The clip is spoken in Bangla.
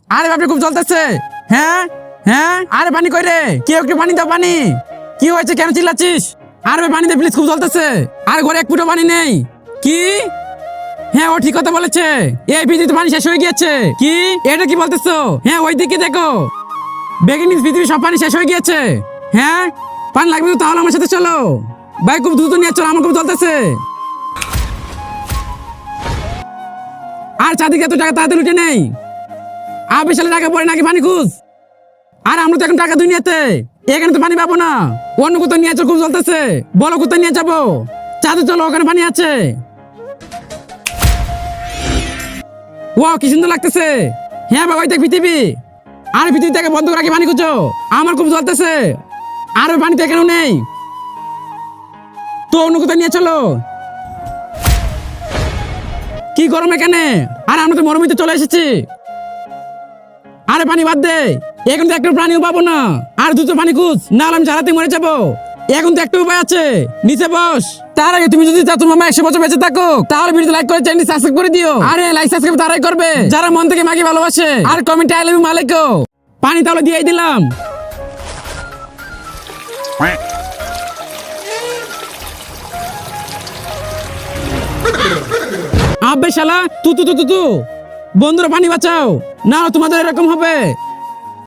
আরে বাপরে খুব জ্বলতেছে। হ্যাঁ হ্যাঁ, আরে পানি কই রে? কেউ একটু পানি দাও, পানি। কি হয়েছে, কেন চিল্লাচ্ছিস? আরে ভাই পানি দে প্লিজ, খুব জ্বলতেছে। আর ঘরে এক ফুটো পানি নেই। কি? হ্যাঁ ও ঠিক কথা বলেছে, এই পৃথিবীতে পানি শেষ হয়ে গিয়েছে। কি এটা কি বলতেছো? হ্যাঁ ওই দিকে দেখো, বেগিনিস পৃথিবীর সব পানি শেষ হয়ে গিয়েছে। হ্যাঁ পানি লাগবে তো তাহলে আমার সাথে চলো। ভাই খুব দ্রুত নিয়ে চলো, আমার খুব জ্বলতেছে। আর চারদিকে এত টাকা তাড়াতাড়ি উঠে নেই। আর বিশাল টাকা পড়ে নাকি পানি খুঁজ। আর আমরা তো এখন টাকা দুনিয়াতে, এখানে তো পানি পাবো না। অন্য কোথাও নিয়ে চলো, খুব জ্বলতেছে। বলো কোথায় নিয়ে যাবো? চাঁদে চলো, ওখানে পানি আছে। ওয়াও কি সুন্দর লাগতেছে। হ্যাঁ ভাই ওই দেখ পৃথিবী। আর পৃথিবী থেকে বন্ধ করে রাখি পানি খুঁজো, আমার খুব জ্বলতেছে। আর ওই পানিতে এখানেও নেই, তো অন্য কোথাও নিয়ে চলো। কি গরম এখানে, আর আমরা তো মরুভূমিতে চলে এসেছি। আরে পানি বাদ দে, এখন তো একটা প্রাণীও পাবো না। আর দ্রুত পানি খুঁজ, না হলে আমি জ্বালাতে মরে যাবো। এখন তো একটা উপায় আছে, নিচে বস। তার আগে তুমি যদি চাও তোমার 100 বছর বেঁচে থাকো, তাহলে ভিডিও লাইক করে চ্যানেল সাবস্ক্রাইব করে দিও। আরে লাইক সাবস্ক্রাইব তারাই করবে যারা মন থেকে মাকে ভালোবাসে। আর কমেন্টে আই লাভ ইউ মালিকো। পানি তাহলে দিয়েই দিলাম। আবে শালা তু তু তু তু তু, বন্ধুরা পানি বাঁচাও, না তোমাদের এরকম হবে।